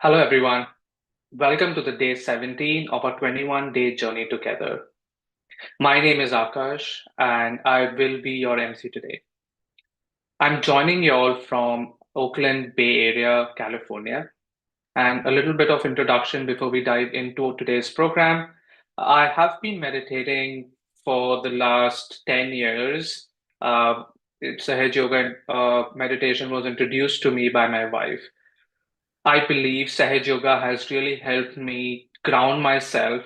Hello, everyone. Welcome to the day 17 of our 21-day journey together. My name is Akash, and I will be your MC today. I'm joining you all from Oakland, Bay Area, California. And a little bit of introduction before we dive into today's program. I have been meditating for the last 10 years. Uh, Sahaja Yoga meditation was introduced to me by my wife. I believe Sahaja Yoga has really helped me ground myself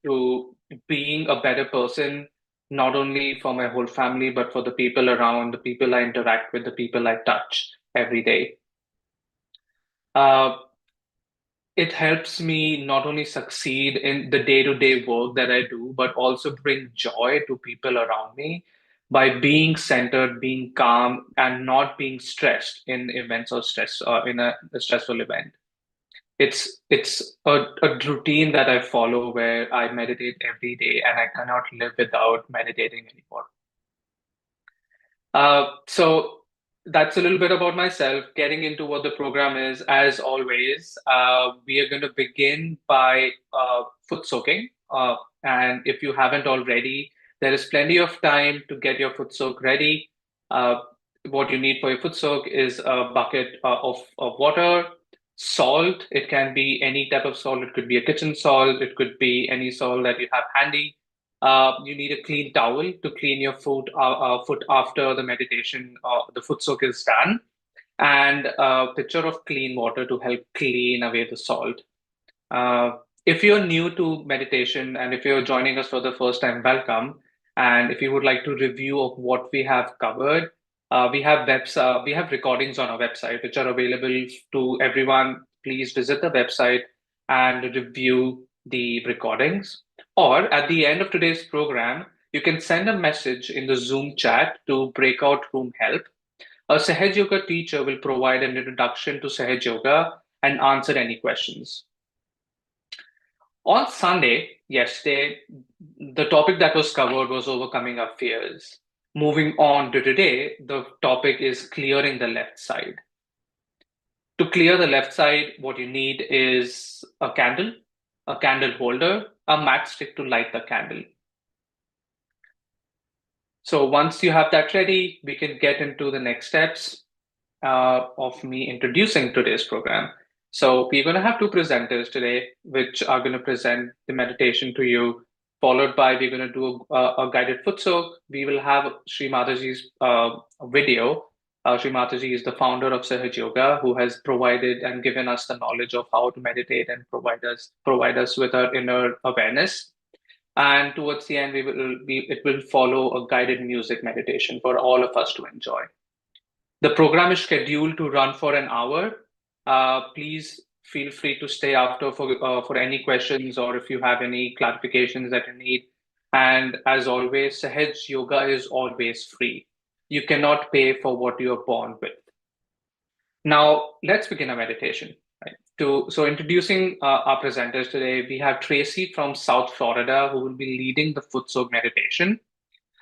to being a better person, not only for my whole family, but for the people around, the people I interact with, the people I touch every day. Uh, it helps me not only succeed in the day-to-day work that I do, but also bring joy to people around me by being centered, being calm, and not being stressed in events or stress in a stressful event. It's a routine that I follow where I meditate every day, and I cannot live without meditating anymore. So that's a little bit about myself. Getting into what the program is, as always, we are going to begin by foot soaking. And if you haven't already, there is plenty of time to get your foot soak ready. Uh, what you need for your foot soak is a bucket of water, salt. It can be any type of salt. It could be a kitchen salt. It could be any salt that you have handy. You need a clean towel to clean your foot after the meditation, the foot soak is done, and a pitcher of clean water to help clean away the salt. Uh, if you're new to meditation and if you're joining us for the first time, welcome. And if you would like to review of what we have covered, we have recordings on our website which are available to everyone. Please visit the website and review the recordings. Or at the end of today's program, you can send a message in the Zoom chat to breakout room help. A Sahaja Yoga teacher will provide an introduction to Sahaja Yoga and answer any questions. On Sunday, yesterday, the topic that was covered was overcoming our fears. Moving on to today, the topic is clearing the left side. To clear the left side, what you need is a candle holder, a matchstick to light the candle. So once you have that ready, we can get into the next steps of me introducing today's program. So we're going to have two presenters today, which are going to present the meditation to you. Followed by we're going to do a guided foot soak. We will have Shri Mataji's video. Shri Mataji is the founder of Sahaja Yoga, who has provided and given us the knowledge of how to meditate and provide us with our inner awareness. And towards the end, it will follow a guided music meditation for all of us to enjoy. The program is scheduled to run for an hour. Please feel free to stay after for any questions or if you have any clarifications that you need. And as always, Sahaj Yoga is always free. You cannot pay for what you are born with. Now, let's begin our meditation. Right? So introducing our presenters today, we have Tracy from South Florida, who will be leading the foot soak meditation.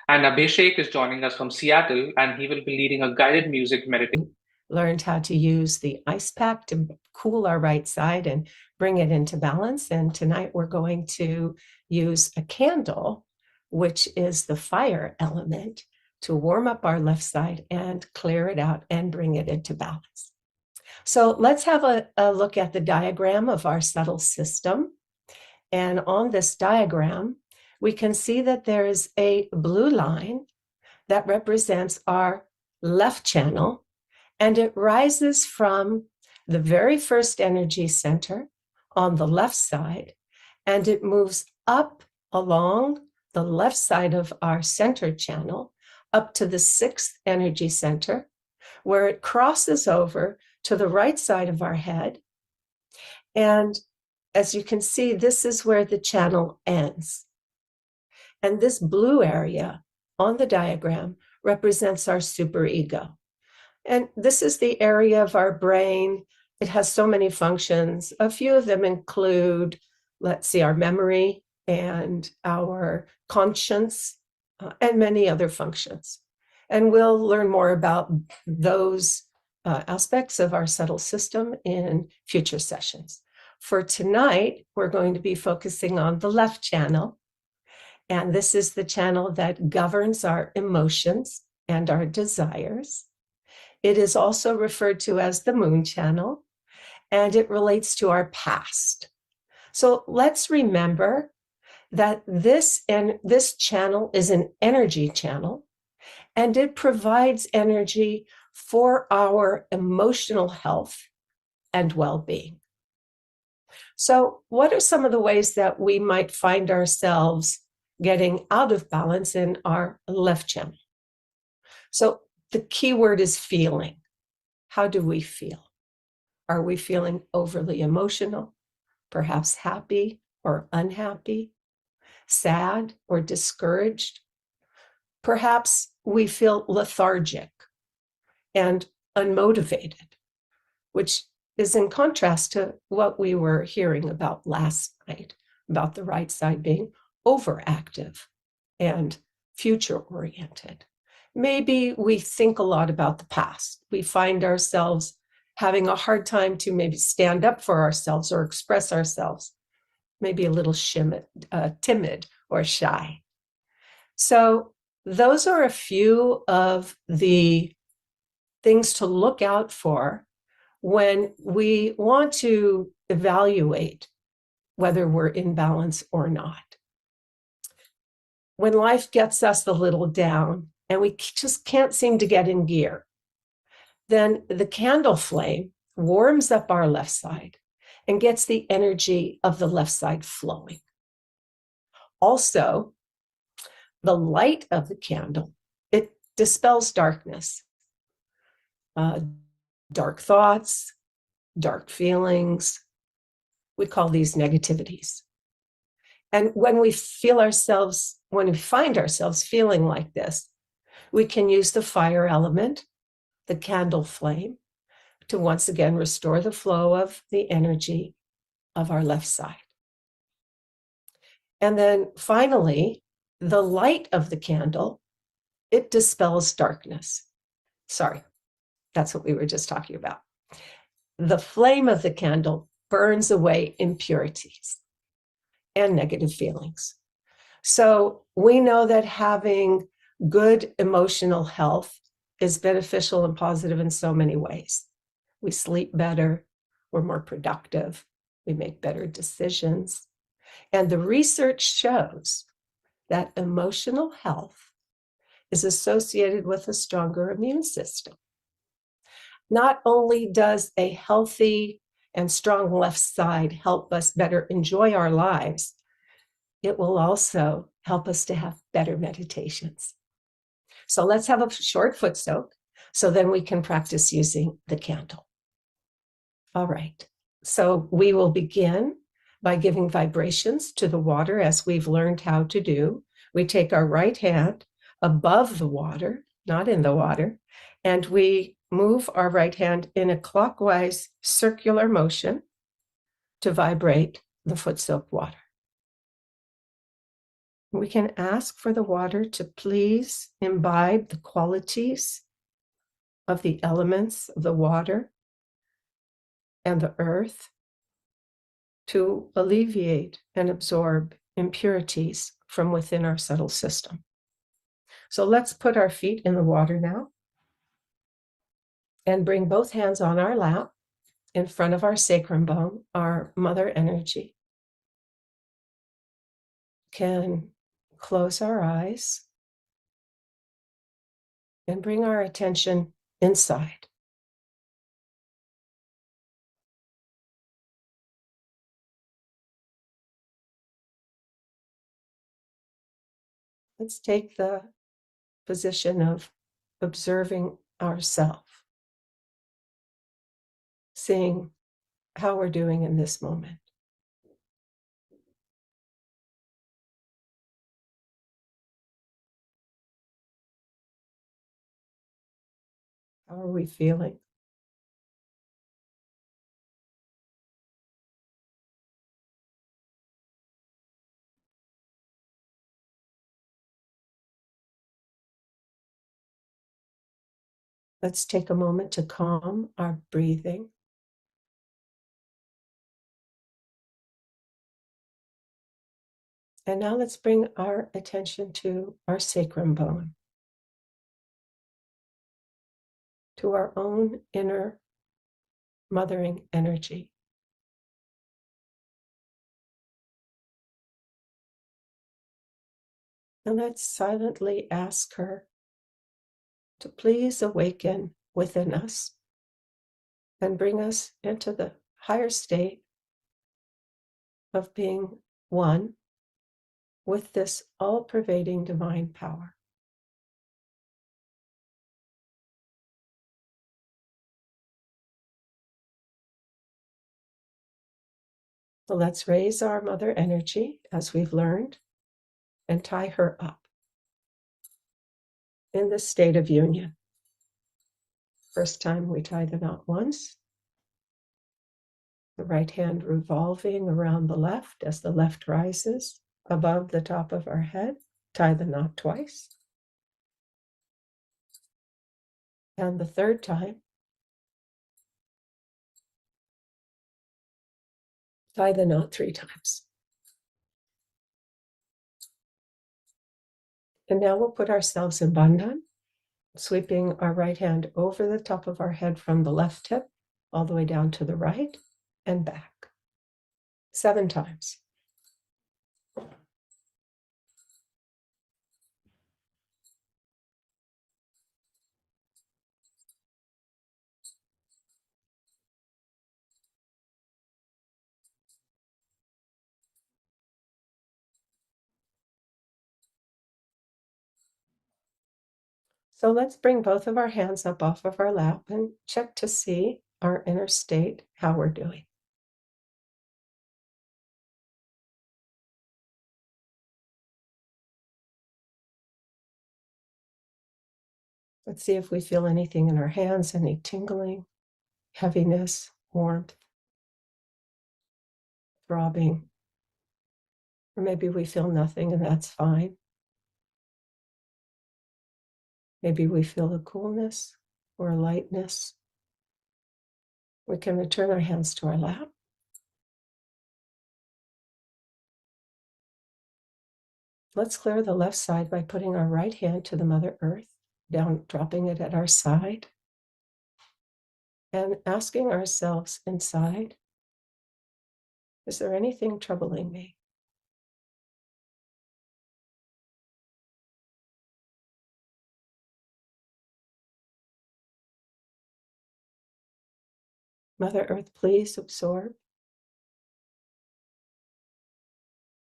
And Abhishek is joining us from Seattle, and he will be leading a guided music meditation. Learned how to use the ice pack to cool our right side and bring it into balance. And tonight we're going to use a candle, which is the fire element, to warm up our left side and clear it out and bring it into balance. So let's have a look at the diagram of our subtle system. And on this diagram, we can see that there is a blue line that represents our left channel, and it rises from the very first energy center on the left side, and it moves up along the left side of our center channel up to the sixth energy center, where it crosses over to the right side of our head. And as you can see, this is where the channel ends. And this blue area on the diagram represents our superego. And this is the area of our brain. It has so many functions. A few of them include, let's see, our memory and our conscience and many other functions. And we'll learn more about those aspects of our subtle system in future sessions. For tonight, we're going to be focusing on the left channel. And this is the channel that governs our emotions and our desires. It is also referred to as the moon channel, and it relates to our past. So let's remember that this channel is an energy channel, and it provides energy for our emotional health and well-being. So what are some of the ways that we might find ourselves getting out of balance in our left channel? So the key word is feeling. How do we feel? Are we feeling overly emotional, perhaps happy or unhappy, sad or discouraged? Perhaps we feel lethargic and unmotivated, which is in contrast to what we were hearing about last night, about the right side being overactive and future-oriented. Maybe we think a lot about the past. We find ourselves having a hard time to maybe stand up for ourselves or express ourselves, maybe a little timid or shy. So those are a few of the things to look out for when we want to evaluate whether we're in balance or not. When life gets us a little down and we just can't seem to get in gear, then the candle flame warms up our left side and gets the energy of the left side flowing. Also, the light of the candle, it dispels darkness, dark thoughts, dark feelings. We call these negativities. And when we find ourselves feeling like this, we can use the fire element, the candle flame, to once again restore the flow of the energy of our left side. And then finally, the light of the candle, it dispels darkness. Sorry, that's what we were just talking about. The flame of the candle burns away impurities and negative feelings. So we know that having good emotional health is beneficial and positive in so many ways. We sleep better, we're more productive, we make better decisions. And the research shows that emotional health is associated with a stronger immune system. Not only does a healthy and strong left side help us better enjoy our lives, it will also help us to have better meditations. So let's have a short foot soak so then we can practice using the candle. All right, so we will begin by giving vibrations to the water as we've learned how to do. We take our right hand above the water, not in the water, and we move our right hand in a clockwise circular motion to vibrate the foot soaked water. We can ask for the water to please imbibe the qualities of the elements of the water and the earth, to alleviate and absorb impurities from within our subtle system. So let's put our feet in the water now and bring both hands on our lap in front of our sacrum bone, our mother energy. Can close our eyes and bring our attention inside. Let's take the position of observing ourselves, seeing how we're doing in this moment. How are we feeling? Let's take a moment to calm our breathing. And now let's bring our attention to our sacrum bone, to our own inner mothering energy. And let's silently ask her to please awaken within us and bring us into the higher state of being one with this all-pervading divine power. So let's raise our mother energy as we've learned and tie her up in the state of union. First time we tie the knot once, the right hand revolving around the left as the left rises above the top of our head. Tie the knot twice. And the third time, tie the knot 3 times. And now we'll put ourselves in bandhan, sweeping our right hand over the top of our head from the left hip all the way down to the right and back. 7 times. So let's bring both of our hands up off of our lap and check to see our inner state, how we're doing. Let's see if we feel anything in our hands, any tingling, heaviness, warmth, throbbing. Or maybe we feel nothing and that's fine. Maybe we feel a coolness or a lightness. We can return our hands to our lap. Let's clear the left side by putting our right hand to the Mother Earth, down, dropping it at our side, and asking ourselves inside, is there anything troubling me? Mother Earth, please absorb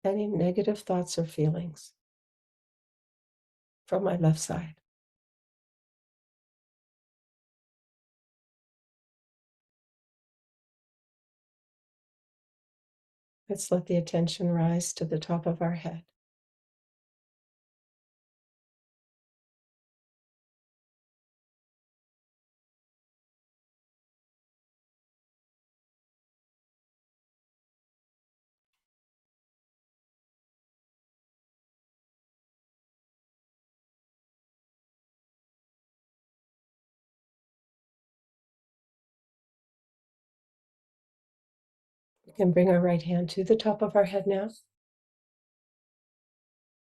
any negative thoughts or feelings from my left side. Let's let the attention rise to the top of our head. We can bring our right hand to the top of our head now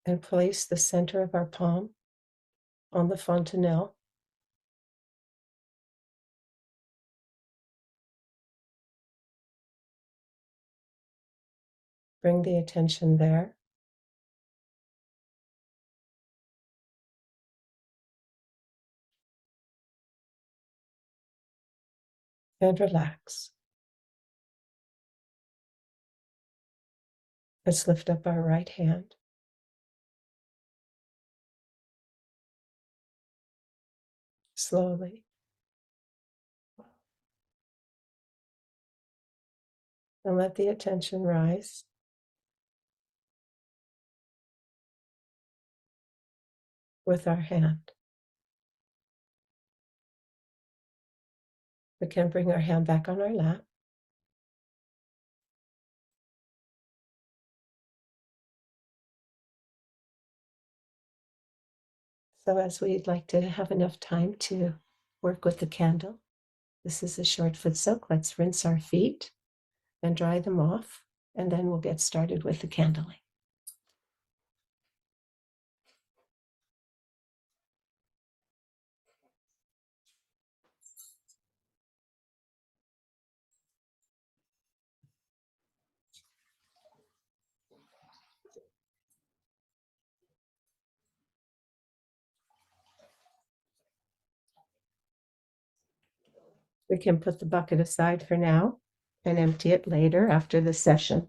and place the center of our palm on the fontanelle. Bring the attention there. And relax. Let's lift up our right hand. Slowly. And let the attention rise with our hand. We can bring our hand back on our lap. So as we'd like to have enough time to work with the candle. This is a short foot soak. Let's rinse our feet and dry them off, and then we'll get started with the candling. We can put the bucket aside for now and empty it later after the session.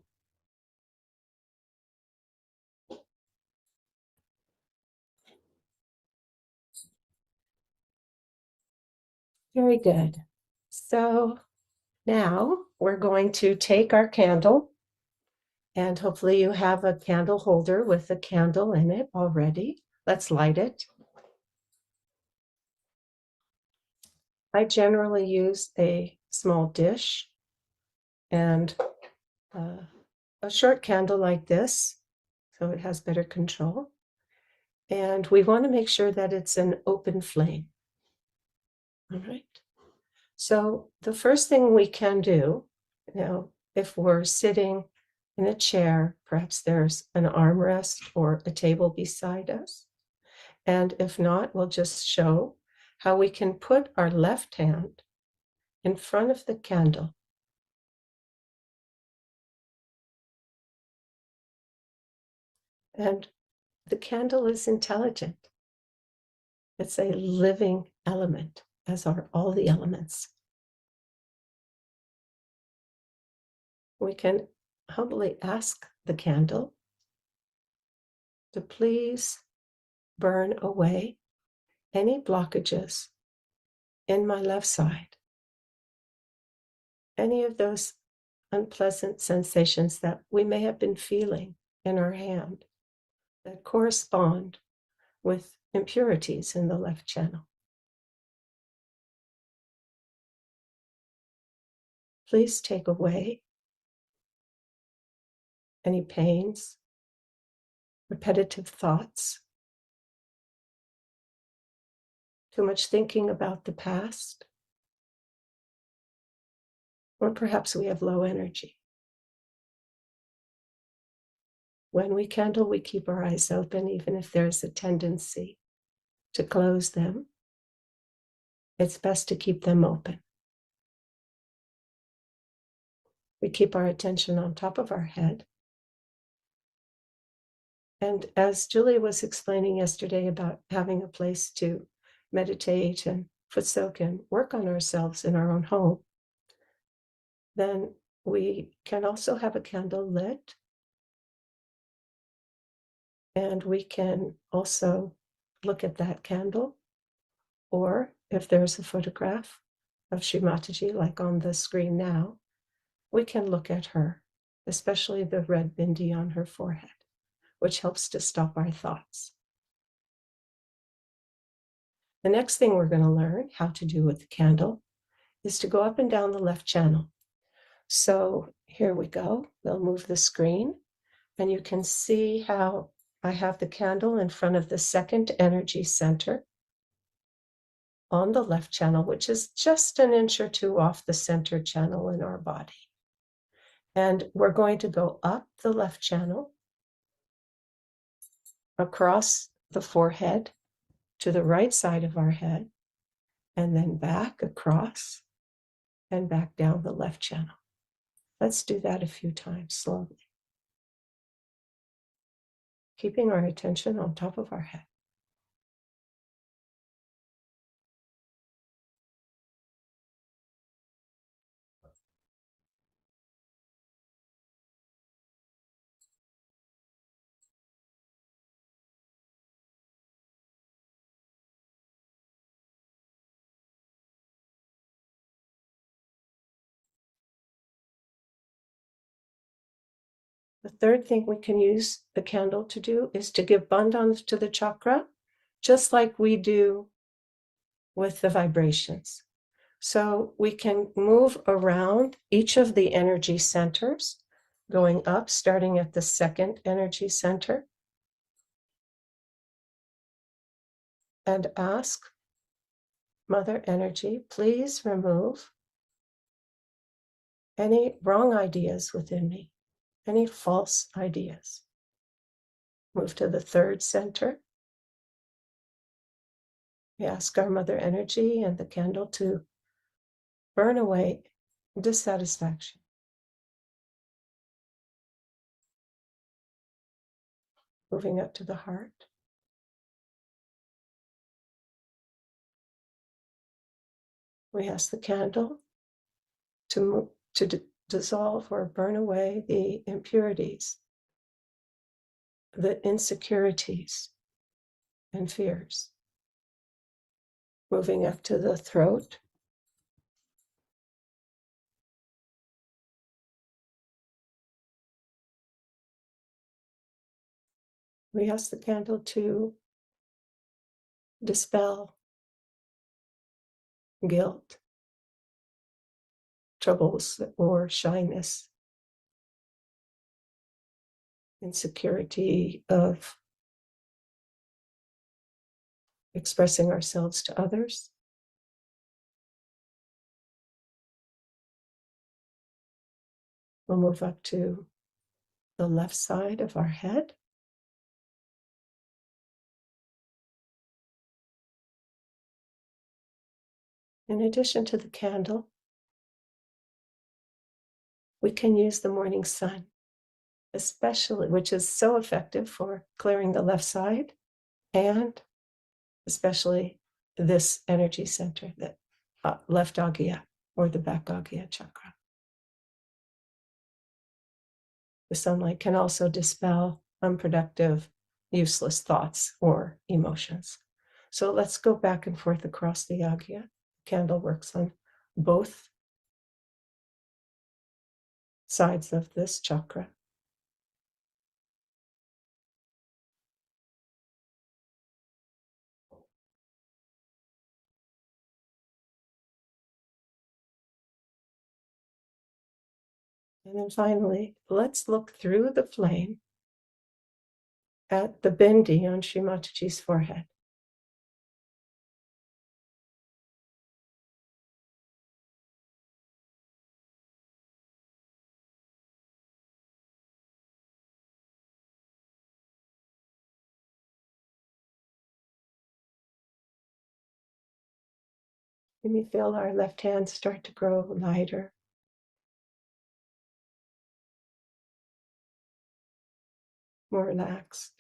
Very good. So now we're going to take our candle, and hopefully you have a candle holder with a candle in it already. Let's light it. I generally use a small dish and a short candle like this, so it has better control. And we want to make sure that it's an open flame. All right. So the first thing we can do, if we're sitting in a chair, perhaps there's an armrest or a table beside us. And if not, we'll just show how we can put our left hand in front of the candle. And the candle is intelligent. It's a living element, as are all the elements. We can humbly ask the candle to please burn away any blockages in my left side, any of those unpleasant sensations that we may have been feeling in our hand that correspond with impurities in the left channel. Please take away any pains, repetitive thoughts, too much thinking about the past, or perhaps we have low energy. When we candle, we keep our eyes open, even if there's a tendency to close them. It's best to keep them open. We keep our attention on top of our head. And as Julie was explaining yesterday about having a place to meditate and foot soak and work on ourselves in our own home, then we can also have a candle lit. And we can also look at that candle, or if there's a photograph of Shri Mataji, like on the screen now, we can look at her, especially the red bindi on her forehead, which helps to stop our thoughts. The next thing we're going to learn how to do with the candle is to go up and down the left channel. So here we go. We'll move the screen, and you can see how I have the candle in front of the second energy center on the left channel, which is just an inch or two off the center channel in our body. And we're going to go up the left channel, across the forehead to the right side of our head, and then back across and back down the left channel. Let's do that a few times slowly, keeping our attention on top of our head. The third thing we can use the candle to do is to give bandhans to the chakra, just like we do with the vibrations. So we can move around each of the energy centers, going up, starting at the second energy center, and ask Mother Energy, please remove any wrong ideas within me, any false ideas. Move to the third center. We ask our Mother Energy and the candle to burn away dissatisfaction. Moving up to the heart. We ask the candle to dissolve or burn away the impurities, the insecurities, and fears. Moving up to the throat. We ask the candle to dispel guilt, troubles, or shyness, insecurity of expressing ourselves to others. We'll move up to the left side of our head. In addition to the candle, we can use the morning sun, especially, which is so effective for clearing the left side, and especially this energy center, the left agya or the back agya chakra. The sunlight can also dispel unproductive, useless thoughts or emotions. So let's go back and forth across the agya. The candle works on both sides of this chakra. And then finally, let's look through the flame at the bindi on Shri Mataji's forehead. And we feel our left hand start to grow lighter, more relaxed.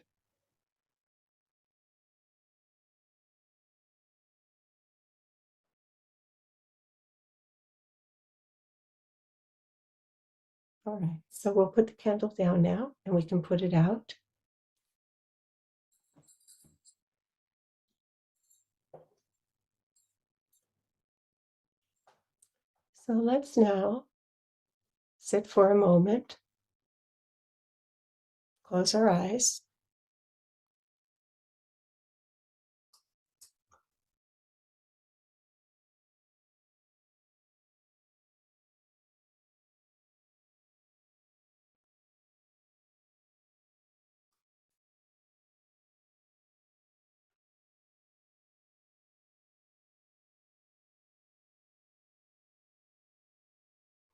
All right, so we'll put the candle down now and we can put it out. So let's now sit for a moment, close our eyes.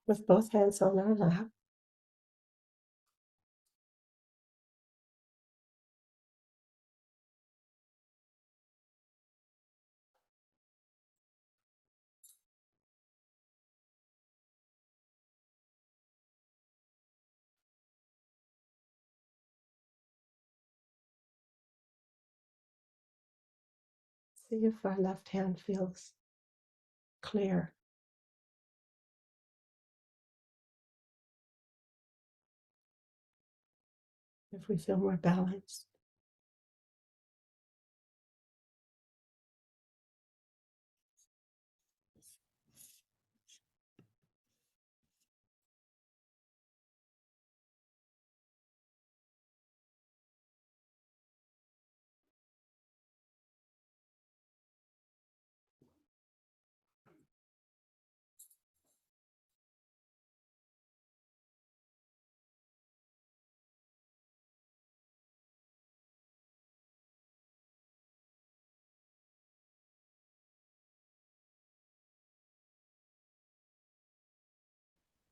With both hands on our lap. See if our left hand feels clear. If we feel more balanced.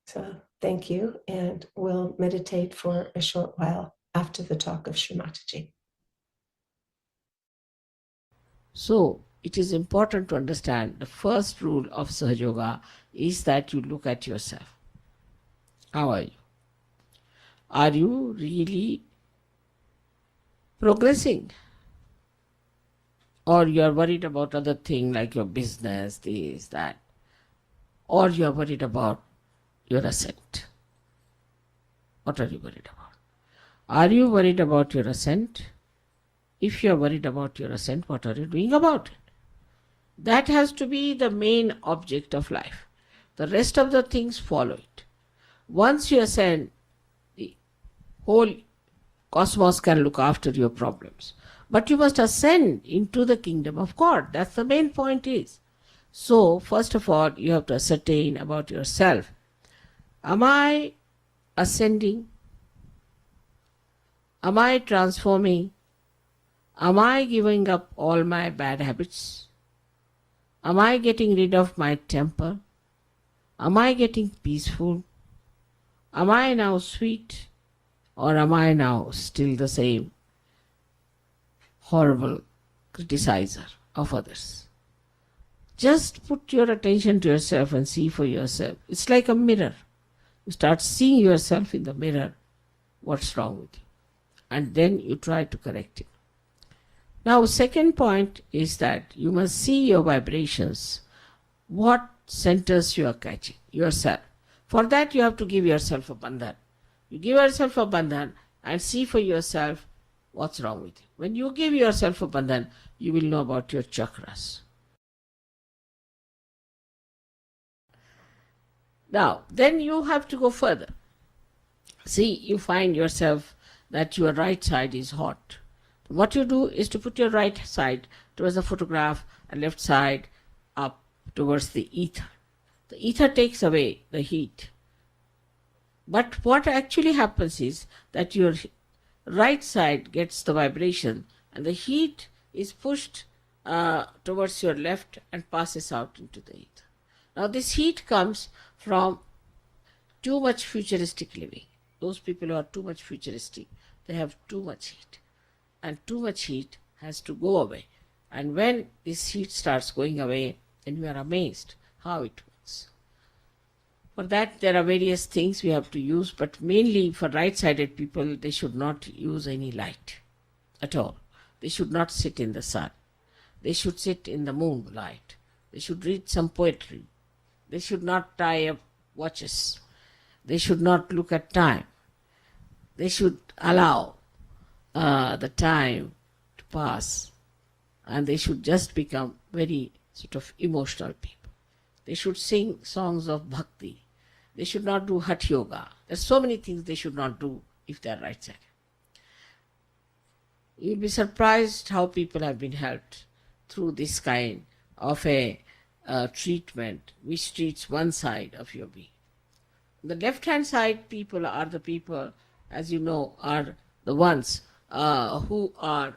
So thank you, and we'll meditate for a short while after the talk of Shri Mataji. So, it is important to understand the first rule of Sahaja Yoga is that you look at yourself. How are you? Are you really progressing? Or you are worried about other things like your business, this, that. Or you are worried about your ascent. What are you worried about? Are you worried about your ascent? If you are worried about your ascent, what are you doing about it? That has to be the main object of life. The rest of the things follow it. Once you ascend, the whole cosmos can look after your problems. But you must ascend into the kingdom of God. That's the main point is. So, first of all, you have to ascertain about yourself. Am I ascending? Am I transforming? Am I giving up all my bad habits? Am I getting rid of my temper? Am I getting peaceful? Am I now sweet? Or am I now still the same horrible criticizer of others? Just put your attention to yourself and see for yourself. It's like a mirror. You start seeing yourself in the mirror, what's wrong with you. And then you try to correct it. Now, second point is that you must see your vibrations. What centers you are catching? Yourself. For that you have to give yourself a bandhan. You give yourself a bandhan and see for yourself what's wrong with you. When you give yourself a bandhan, you will know about your chakras. Now, then you have to go further. See, you find yourself that your right side is hot. What you do is to put your right side towards the photograph and left side up towards the ether. The ether takes away the heat. But what actually happens is that your right side gets the vibration and the heat is pushed towards your left and passes out into the ether. Now this heat comes from too much futuristic living. Those people who are too much futuristic, they have too much heat. And too much heat has to go away. And when this heat starts going away, then you are amazed how it works. For that, there are various things we have to use, but mainly for right-sided people, they should not use any light at all. They should not sit in the sun. They should sit in the moonlight. They should read some poetry. They should not tie up watches. They should not look at time. They should allow the time to pass, and they should just become very sort of emotional people. They should sing songs of bhakti. They should not do Hatha Yoga. There's so many things they should not do if they are right-sided. You'll be surprised how people have been helped through this kind of a treatment which treats one side of your being. The left-hand side people are the people, as you know, are the ones who are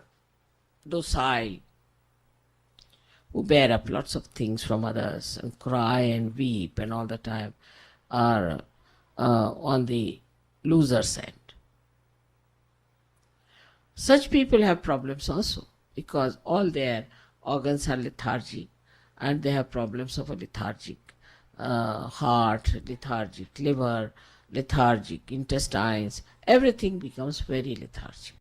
docile, who bear up lots of things from others and cry and weep and all the time, are on the loser's end. Such people have problems also because all their organs are lethargic and they have problems of a lethargic heart, lethargic liver, lethargic intestines. Everything becomes very lethargic.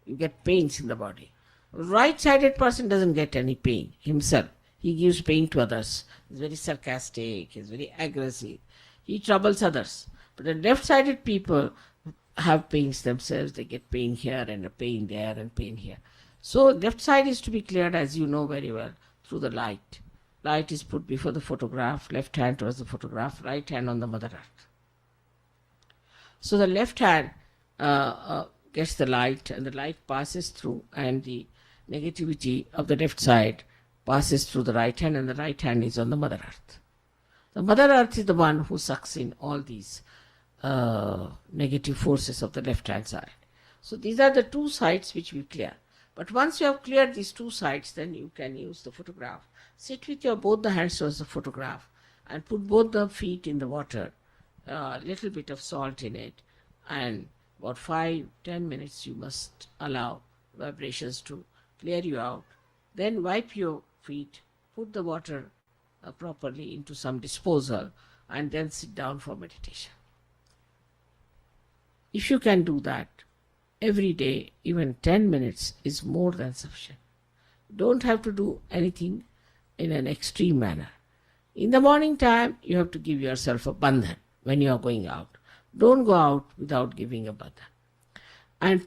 You get pains in the body. Right-sided person doesn't get any pain himself. He gives pain to others. He's very sarcastic, he's very aggressive. He troubles others. But the left-sided people have pains themselves. They get pain here and a pain there and pain here. So left side is to be cleared, as you know very well, through the light. Light is put before the photograph, left hand towards the photograph, right hand on the Mother Earth. So the left hand gets the light and the light passes through, and the negativity of the left side passes through the right hand, and the right hand is on the Mother Earth. The Mother Earth is the one who sucks in all these negative forces of the left hand side. So these are the two sides which we clear. But once you have cleared these two sides, then you can use the photograph. Sit with your both the hands towards the photograph and put both the feet in the water, a little bit of salt in it, and about 5-10 minutes you must allow vibrations to clear you out. Then wipe your feet, put the water properly into some disposal, and then sit down for meditation. If you can do that every day, even 10 minutes is more than sufficient. Don't have to do anything in an extreme manner. In the morning time, you have to give yourself a bandhan when you are going out. Don't go out without giving a bandhan. And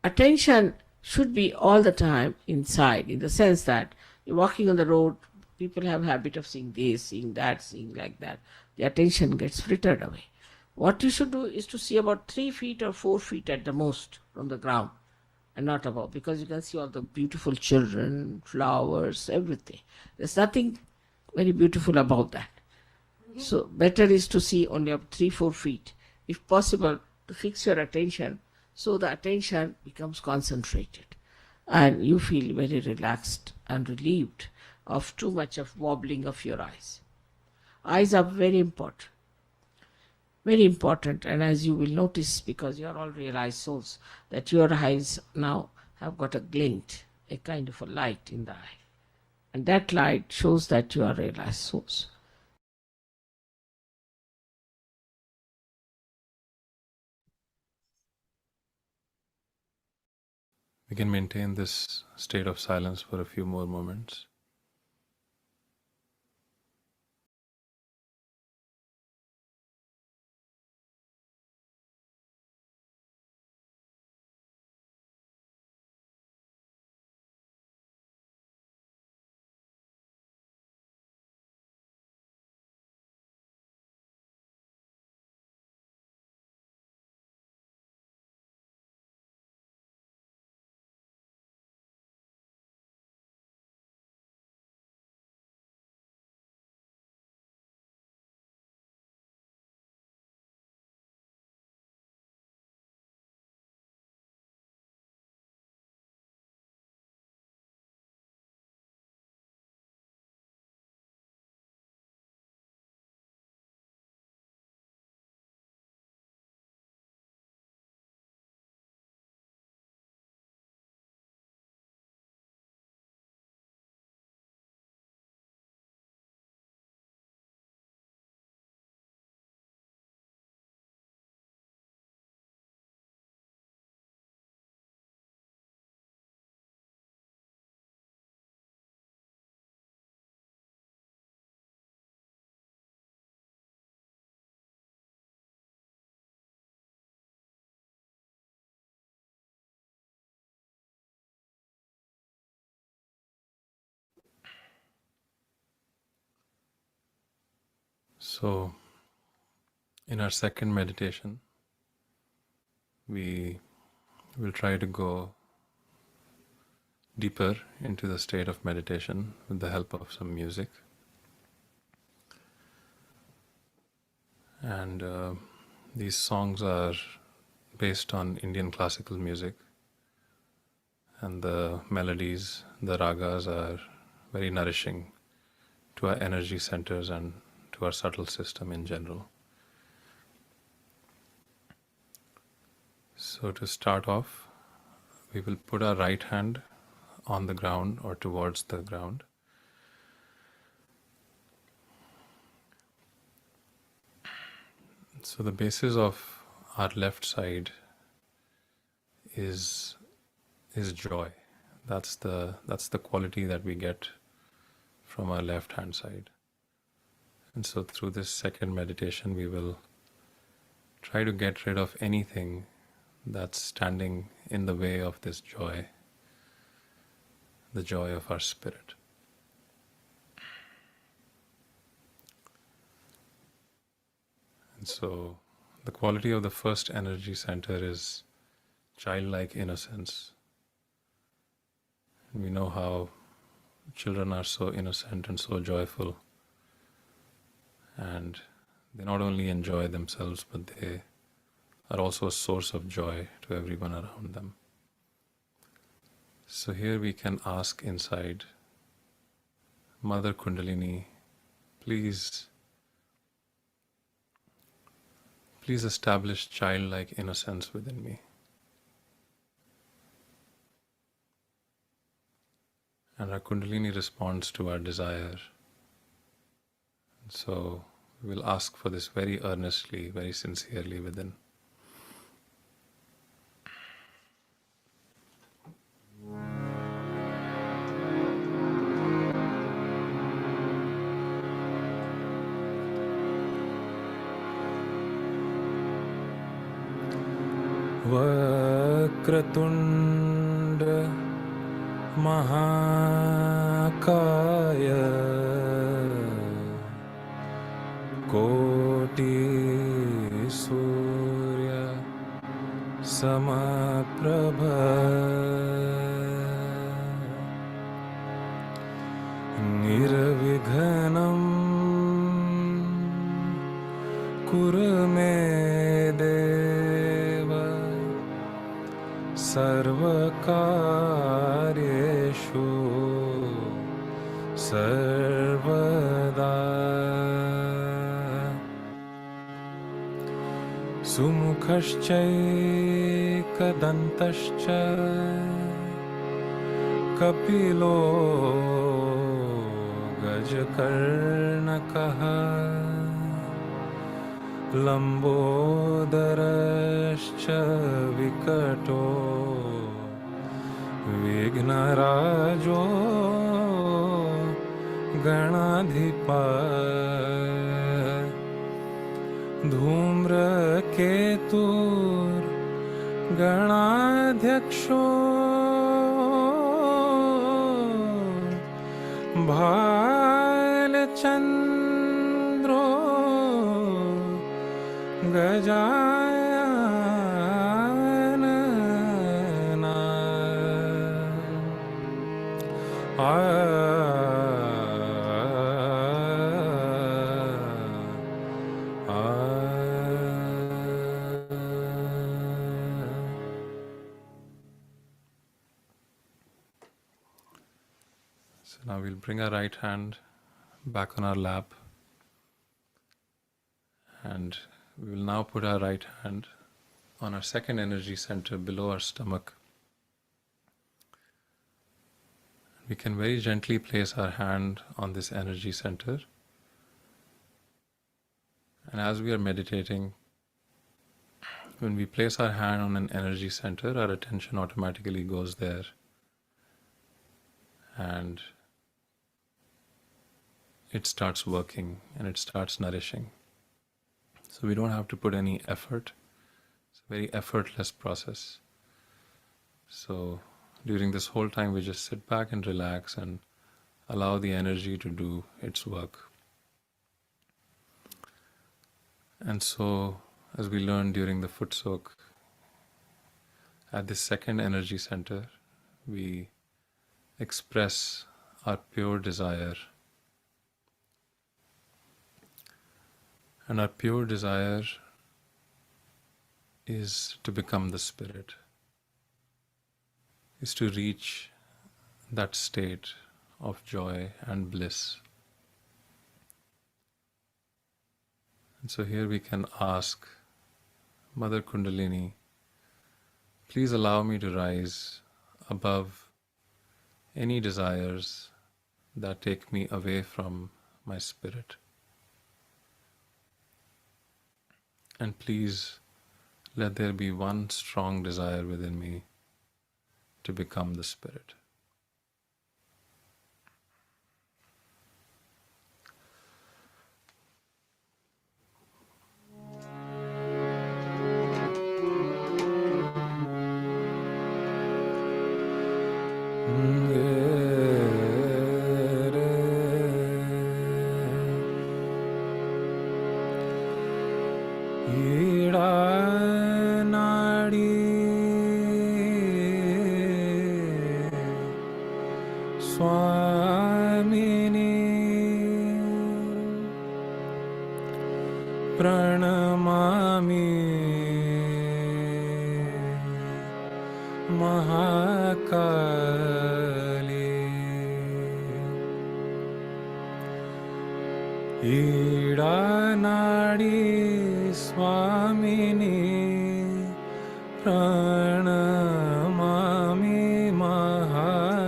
attention should be all the time inside, in the sense that you're walking on the road, people have habit of seeing this, seeing that, seeing like that. The attention gets frittered away. What you should do is to see about 3 feet or 4 feet at the most from the ground and not above, because you can see all the beautiful children, flowers, everything. There's nothing very beautiful about that. So better is to see only up 3-4 feet. If possible, to fix your attention so the attention becomes concentrated and you feel very relaxed and relieved of too much of wobbling of your eyes. Eyes are very important. Very important, and as you will notice, because you are all realized souls, that your eyes now have got a glint, a kind of a light in the eye. And that light shows that you are realized souls. We can maintain this state of silence for a few more moments. So, in our second meditation, we will try to go deeper into the state of meditation with the help of some music. And these songs are based on Indian classical music, and the melodies, the ragas, are very nourishing to our energy centers and to our subtle system in general. So to start off, we will put our right hand on the ground or towards the ground. So the basis of our left side is joy. That's the quality that we get from our left hand side. And so through this second meditation, we will try to get rid of anything that's standing in the way of this joy, the joy of our spirit. And so the quality of the first energy center is childlike innocence. We know how children are so innocent and so joyful, and they not only enjoy themselves, but they are also a source of joy to everyone around them. So here we can ask inside, Mother Kundalini, please establish childlike innocence within me. And our Kundalini responds to our desire. So we will ask for this very earnestly, very sincerely within. Vakratunda Mahakaya Koti Surya Samaprabha Nirvighanam Kurme Deva Sarvakaryeshu Sarvada Sumukhaschaikadantascha Kapilo Gajakarnakaha Lambodarascha Vikato Vignarajo Ganadhipa Dhumraketur Ganadhyaksho Bhalchandro Gajanana So now we'll bring our right hand back on our lap, and we will now put our right hand on our second energy center below our stomach. We can very gently place our hand on this energy center, and as we are meditating, when we place our hand on an energy center, our attention automatically goes there, and it starts working and it starts nourishing. So we don't have to put any effort. It's a very effortless process. So during this whole time, we just sit back and relax and allow the energy to do its work. And so, as we learned during the foot soak, at this second energy center, we express our pure desire. And our pure desire is to become the Spirit, is to reach that state of joy and bliss. And so here we can ask, Mother Kundalini, please allow me to rise above any desires that take me away from my spirit. And please let there be one strong desire within me to become the Spirit. Mahakaya Ida Nadi Swamini Pranamami Mahakali.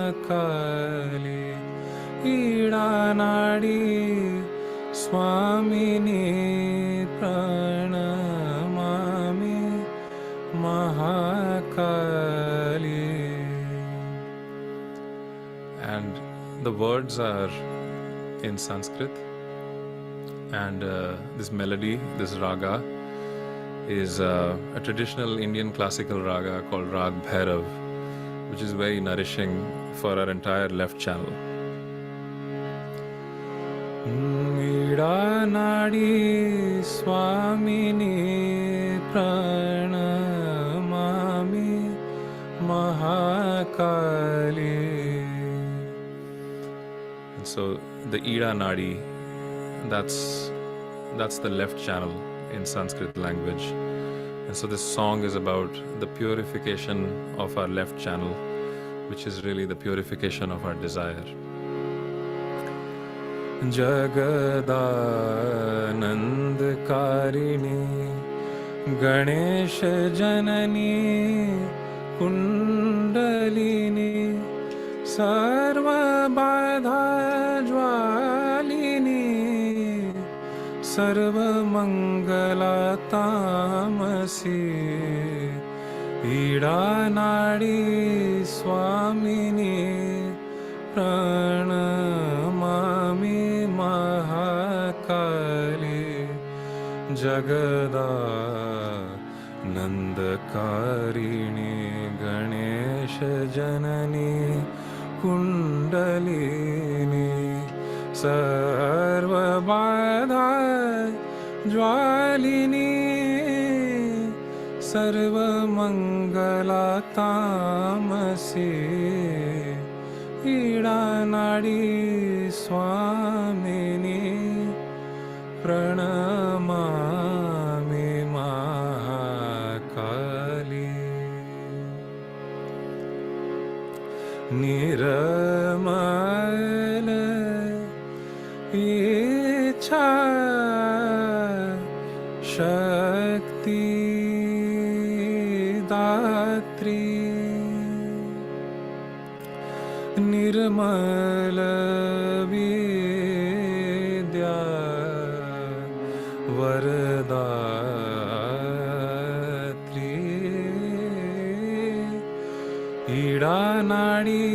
Ida Nadi Swamini Pranamami Mahakali. And the words are in Sanskrit, and this melody, this raga, is a traditional Indian classical raga called Rag Bhairav, which is very nourishing for our entire left channel. Ida Nadi Swamini Pranamami Mahakali. And so the Ida Nadi, that's the left channel in Sanskrit language. And so this song is about the purification of our left channel, which is really the purification of our desire. Jagadanand Karini Ganesh Janani Kundalini Sarva Badha Jwalini Sarva Mangala Tamasi Ida Nadi Swamini Pranamami Mahakali Jagada Nandakarini Ganesha Janani Kundalini Sarva Badha Jwalini Sarva Mangala Tamasi Ida Nadi Swamini Pranamami Mahakali. Niramala Icha Shakti Datri Nirmala Vidya Varadatri Ida Nadi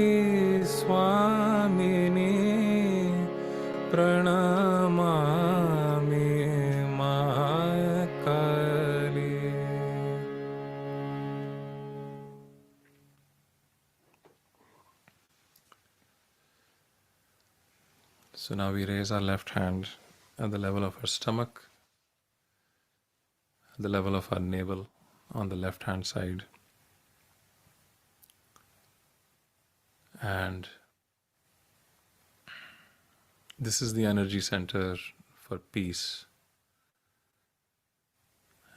Swamini Pranamami Mahakali. So now we raise our left hand at the level of our stomach, at the level of our navel on the left hand side. And this is the energy center for peace.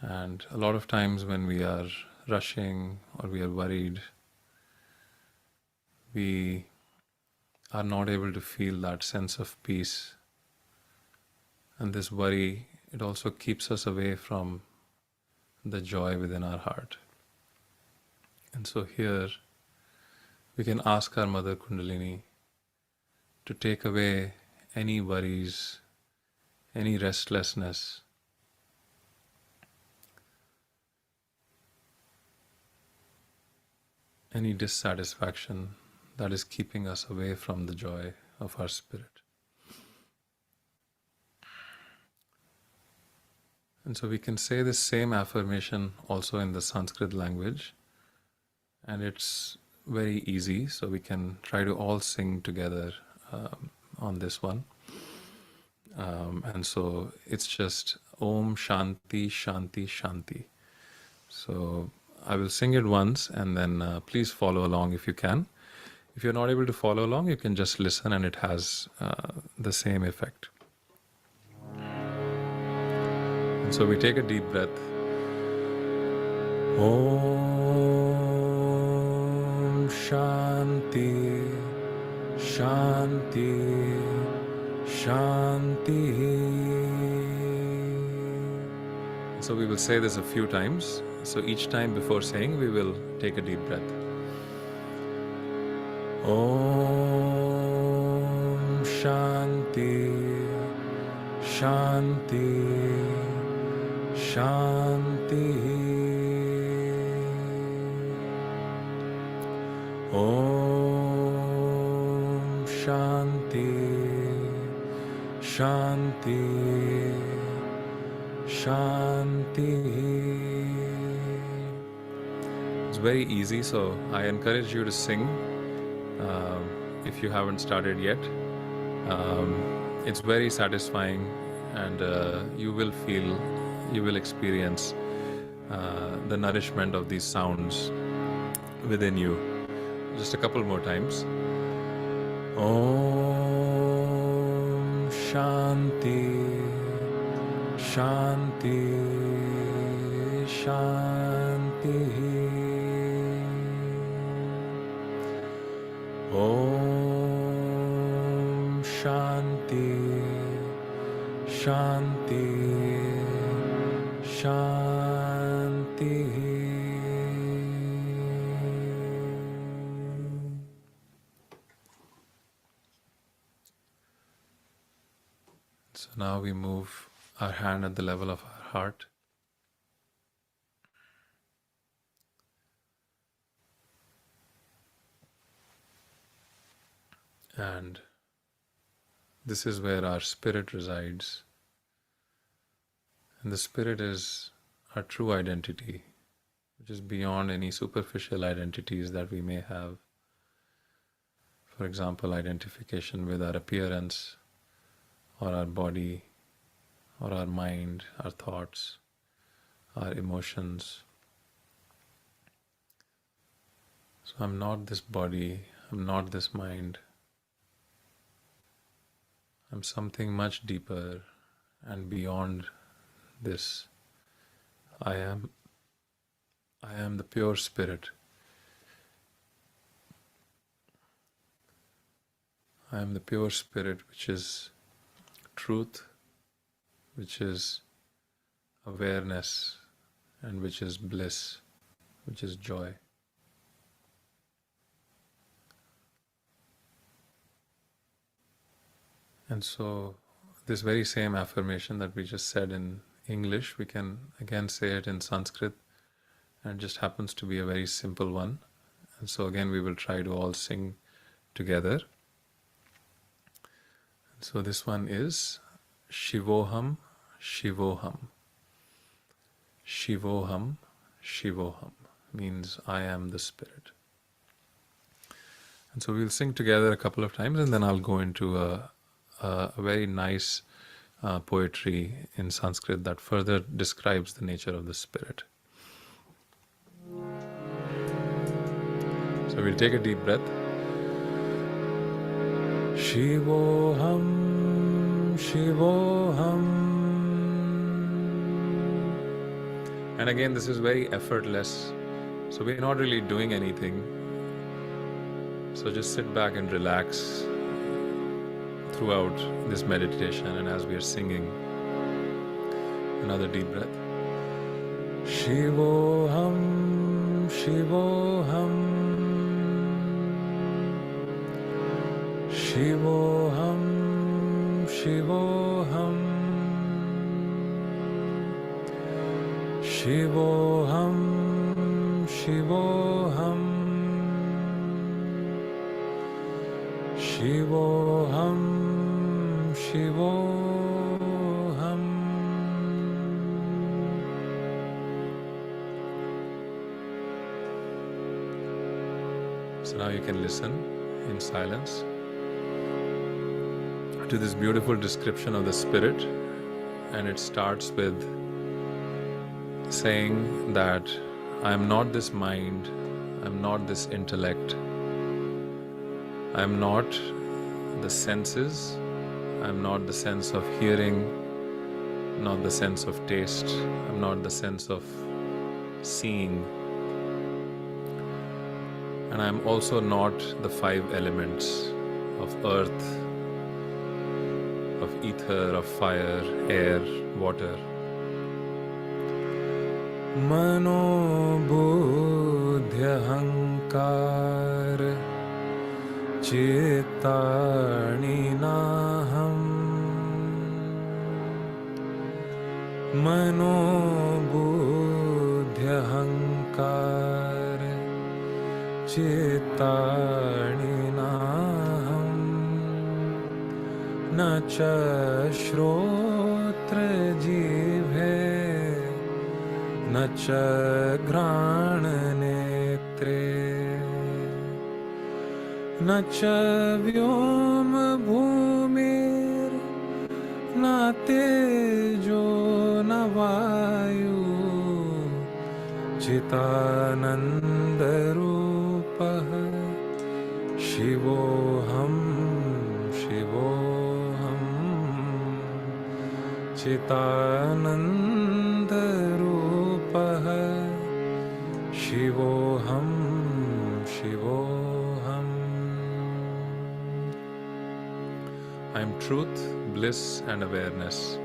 And a lot of times when we are rushing or we are worried, we are not able to feel that sense of peace. And this worry, it also keeps us away from the joy within our heart. And so here, we can ask our Mother Kundalini to take away any worries, any restlessness, any dissatisfaction that is keeping us away from the joy of our spirit. And so we can say this same affirmation also in the Sanskrit language, and it's very easy, so we can try to all sing together on this one. And so it's just Om Shanti Shanti Shanti. So I will sing it once, and then please follow along if you can. If you're not able to follow along, you can just listen, and it has the same effect. And so we take a deep breath. Om Shanti Shanti Shanti. So we will say this a few times. So each time before saying, we will take a deep breath. Om Shanti, Shanti, Shanti. Om Shanti, Shanti, Shanti. It's very easy, so I encourage you to sing if you haven't started yet. It's very satisfying, and you will experience the nourishment of these sounds within you. Just a couple more times. Om Shanti, Shanti, Shanti. Om Shanti, Shanti, Shanti. So now we move our hand at the level of our heart. And this is where our spirit resides. And the spirit is our true identity, which is beyond any superficial identities that we may have. For example, identification with our appearance, or our body, or our mind, our thoughts, our emotions. So I'm not this body, I'm not this mind. I'm something much deeper and beyond this. I am the pure spirit. I am the pure spirit, which is truth, which is awareness, and which is bliss, which is joy. And so this very same affirmation that we just said in English, we can again say it in Sanskrit, and it just happens to be a very simple one. And so again we will try to all sing together. And so this one is Shivoham, Shivoham. Shivoham, Shivoham means I am the spirit. And so we'll sing together a couple of times, and then I'll go into a very nice poetry in Sanskrit that further describes the nature of the spirit. So we'll take a deep breath. Shivoham, Shivoham. And again, this is very effortless. So we're not really doing anything. So just sit back and relax throughout this meditation, and as we are singing, another deep breath. Shivoham, Shivoham, Shivoham, Shivoham, Shivoham, Shivoham, Shivoham, Shivoham. So now you can listen in silence to this beautiful description of the spirit, and it starts with saying that I am not this mind, I am not this intellect, I am not the senses, I am not the sense of hearing, not the sense of taste, I am not the sense of seeing, and I am also not the 5 elements of earth, of ether, of fire, air, water. Mano buddhya hankar chittani naham. Mano buddhya hankar chittani naham. Na cha shrotra jibhe न च घ्राणनेत्रे न च व्योम भूमिर्न तेजो न वायु चिदानन्दरूपः शिवोऽहं शिवोऽहं चिदानन्दरूपः शिवोऽहं शिवोऽहम्. I am truth, bliss and awareness.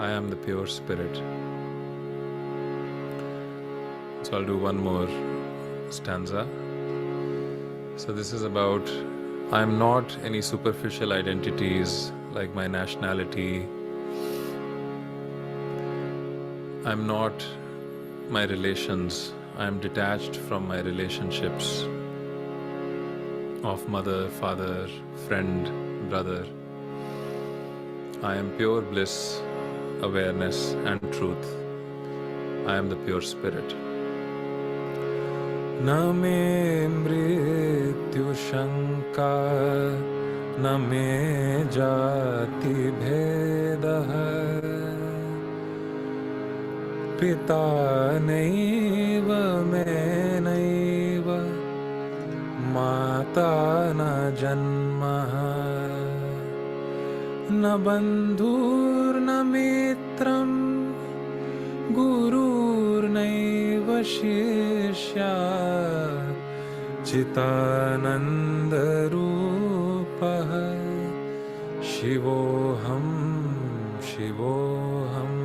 I am the pure spirit. So I'll do one more stanza. So this is about, I am not any superficial identities like my nationality. I am not my relations. I am detached from my relationships of mother, father, friend, brother. I am pure bliss, awareness and truth. I am the pure spirit. Na me mrityu shanka, na me jati bhedah. पिता नैव मैं नैव माता न जन्मः न बन्धुर्न मित्रं गुरुर्नैव शिष्यः चिदानन्दरूपः शिवोऽहं शिवोऽहम्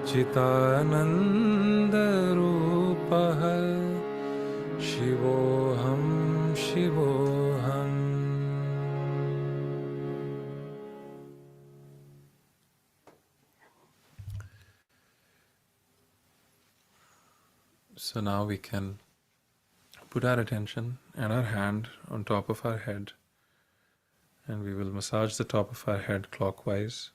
चिदानन्दरूपः शिवोऽहं शिवोऽहम्. So now we can put our attention and our hand on top of our head, and we will massage the top of our head clockwise.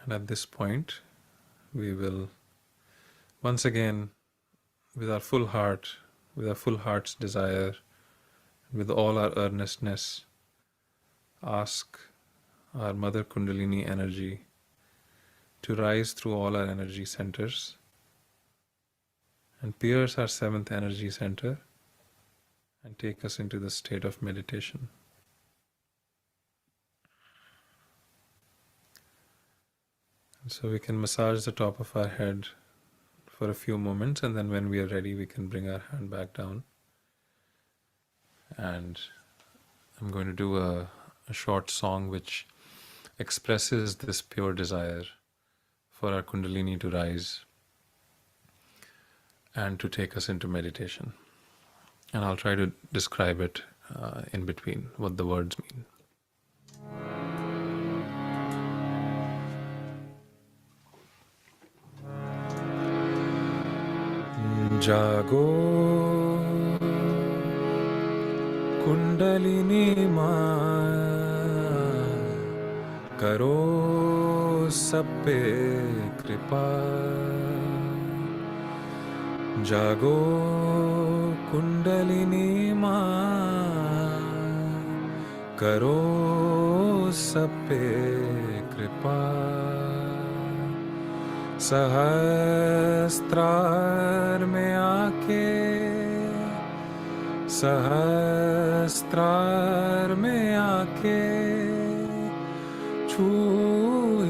And at this point, we will once again, with our full heart, with our full heart's desire, with all our earnestness, ask our Mother Kundalini energy to rise through all our energy centers and pierce our seventh energy center and take us into the state of meditation. So we can massage the top of our head for a few moments, and then when we are ready, we can bring our hand back down. And I'm going to do a short song which expresses this pure desire for our Kundalini to rise and to take us into meditation. And I'll try to describe it in between, what the words mean. जागो कुंडलिनी माँ करो सब पे कृपा जागो कुंडलिनी माँ करो सब पे कृपा सहस्त्रार में आके सहस्त्रार में आके छू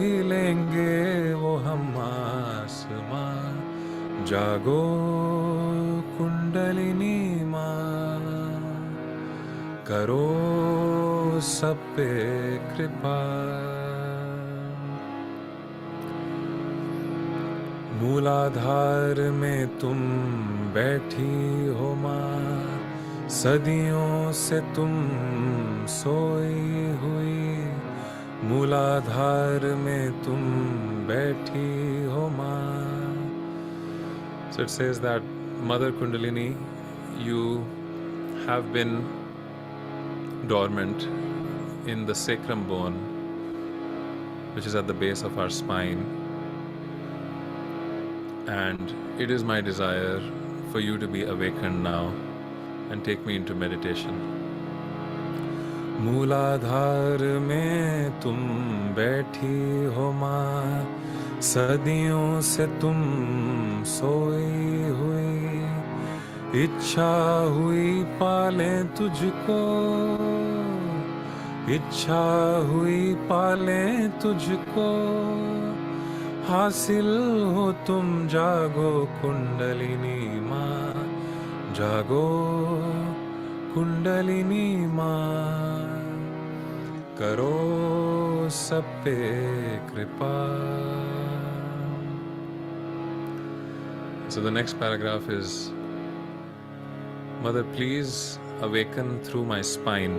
ही लेंगे वो हम आसमां जागो कुंडलिनी माँ करो सब पे कृपा। मूलाधार में तुम बैठी हो माँ, सदियों से तुम सोई हुई। मूलाधार में तुम बैठी हो माँ. So it says that Mother Kundalini, you have been dormant in the sacrum bone, which is at the base of our spine. And it is my desire for you to be awakened now and take me into meditation. मूलाधार में तुम बैठी हो माँ, सदियों से तुम सोई हुई। इच्छा हुई पालें तुझको, इच्छा हुई पालें तुझको। हासिल हो तुम जागो कुंडलिनी माँ, जागो कुंडलिनी माँ। करो सब पे कृपा. So the next paragraph is, Mother, please awaken through my spine.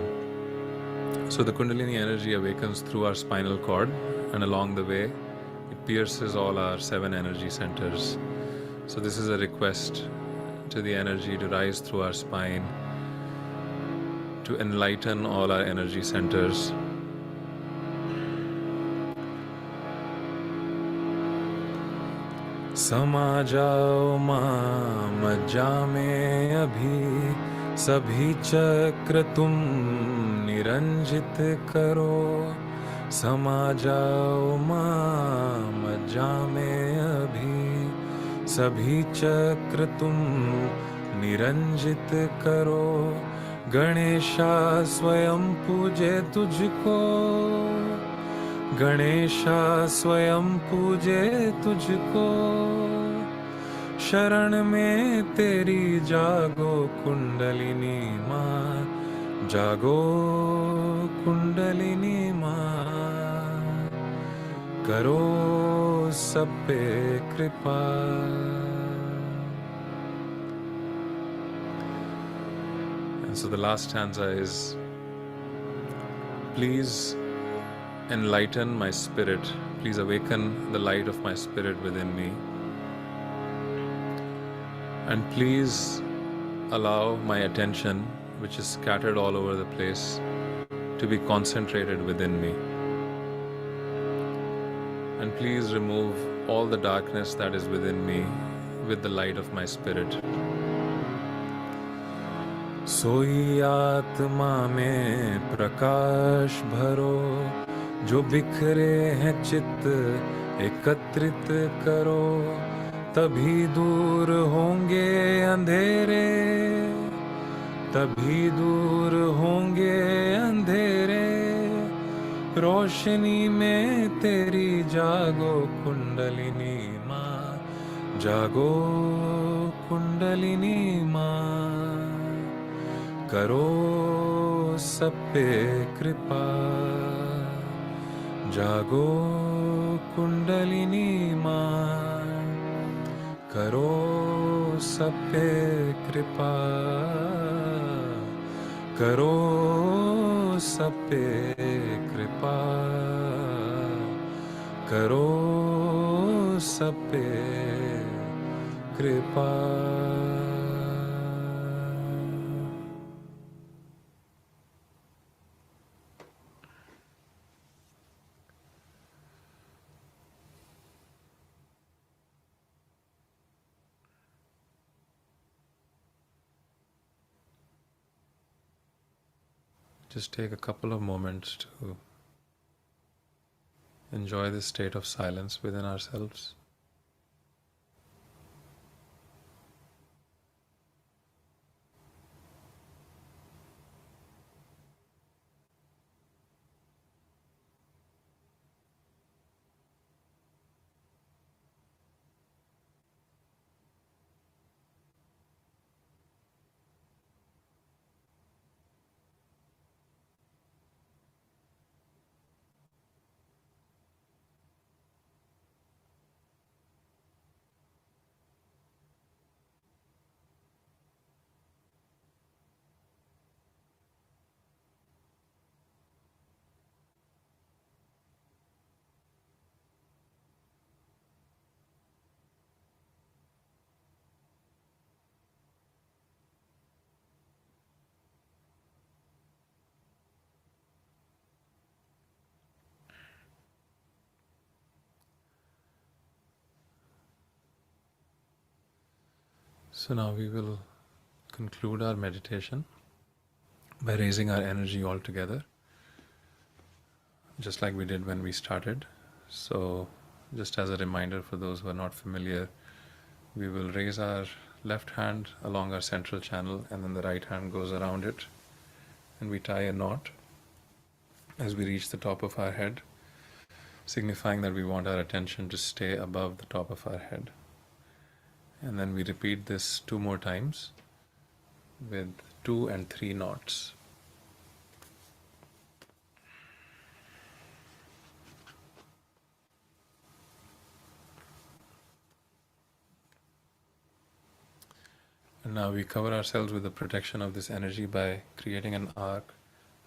So the Kundalini energy awakens through our spinal cord, and along the way it pierces all our 7 energy centers. So this is a request to the energy to rise through our spine, to enlighten all our energy centers. समा जाओ माँ मज्जा में अभी, सभी चक्र तुम निरंजित करो। समा जाओ माँ मज्जा में अभी, सभी चक्र तुम निरंजित करो। गणेशा स्वयं पूजे तुझको, गणेशा स्वयं पूजे तुझको। शरण में तेरी जागो कुंडलिनी माँ, जागो कुंडलिनी माँ। करो सब पे कृपा. And so the last stanza is, please enlighten my spirit. Please awaken the light of my spirit within me. And please allow my attention, which is scattered all over the place, to be concentrated within me. And please remove all the darkness that is within me with the light of my spirit. सोई आत्मा में प्रकाश भरो, जो बिखरे हैं चित्त एकत्रित करो। तभी दूर होंगे अंधेरे, तभी दूर होंगे अंधेरे। रोशनी में तेरी जागो कुंडलिनी माँ, जागो कुंडलिनी माँ। करो सब पे कृपा, जागो कुंडलिनी माँ। करो सब पे कृपा, करो सब पे कृपा, करो सब पे कृपा. Just take a couple of moments to enjoy this state of silence within ourselves. So now we will conclude our meditation by raising our energy all together, just like we did when we started. So just as a reminder for those who are not familiar, we will raise our left hand along our central channel, and then the right hand goes around it, and we tie a knot as we reach the top of our head, signifying that we want our attention to stay above the top of our head. And then we repeat this 2 more times with 2 and 3 knots. And now we cover ourselves with the protection of this energy by creating an arc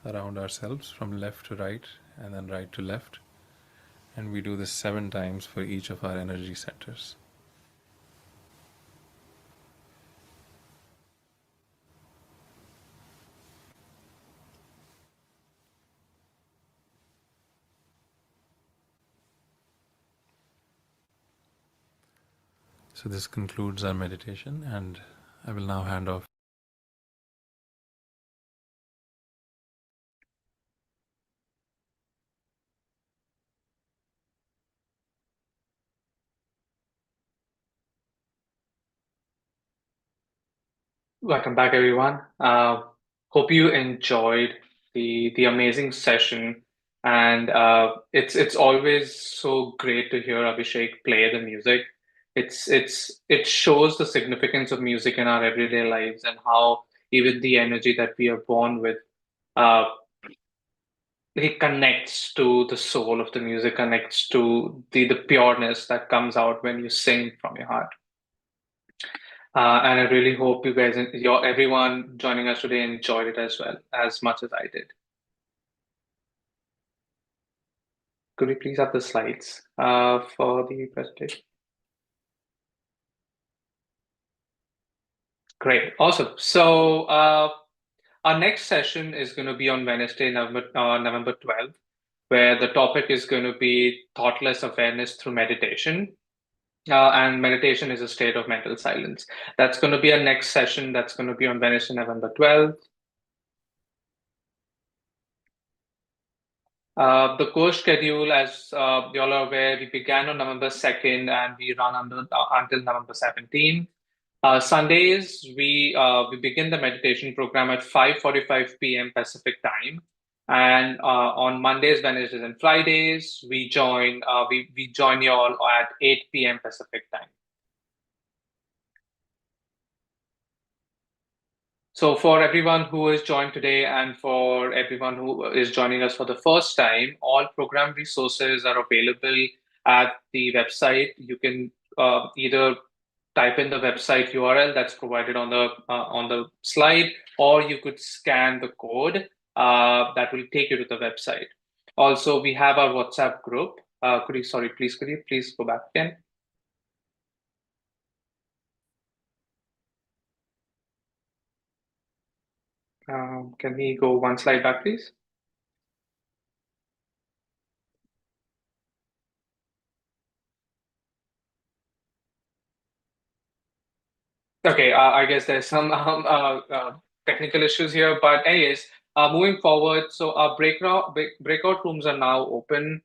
around ourselves from left to right and then right to left. And we do this 7 times for each of our energy centers. So this concludes our meditation, and I will now hand off. Welcome back, everyone. Hope you enjoyed the amazing session, and it's always so great to hear Abhishek play the music. It shows the significance of music in our everyday lives and how even the energy that we are born with, uh, it connects to the soul of the music, connects to the pureness that comes out when you sing from your heart. And I really hope you guys, everyone joining us today enjoyed it as well, as much as I did. Could we please have the slides for the presentation? Great, awesome. So our next session is going to be on Wednesday, November 12th, where the topic is going to be thoughtless awareness through meditation. And meditation is a state of mental silence. That's going to be our next session. That's going to be on Wednesday, November 12th. The course schedule, as you all are aware, we began on November 2nd and we run until November 17th. Sundays, we begin the meditation program at 5:45 p.m. Pacific time. And on Mondays, Wednesdays, and Fridays, we join you all at 8 p.m. Pacific time. So for everyone who has joined today and for everyone who is joining us for the first time, all program resources are available at the website. You can either type in the website URL that's provided on the slide, or you could scan the code that will take you to the website. Also, we have our WhatsApp group. Could you please go back again? Can we go one slide back, please? Okay, I guess there's some technical issues here, but anyways, moving forward, so our breakout rooms are now open.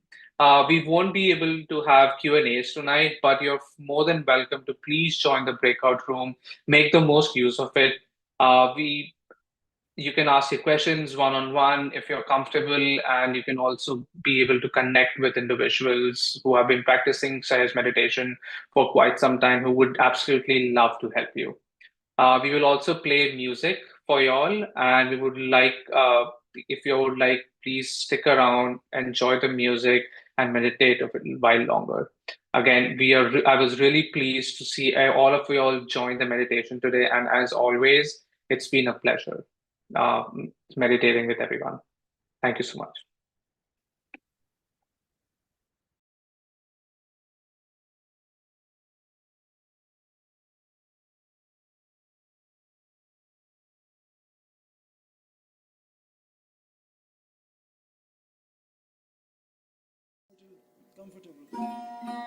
We won't be able to have Q&As tonight, but you're more than welcome to please join the breakout room. Make the most use of it. We You can ask your questions one-on-one if you're comfortable, and you can also be able to connect with individuals who have been practicing Sahaja meditation for quite some time who would absolutely love to help you. We will also play music for y'all, and we would like, if you would like, please stick around, enjoy the music, and meditate a little while longer. Again, I was really pleased to see all of you all join the meditation today, and as always, it's been a pleasure uh, meditating with everyone. Thank you so much. Comfortable.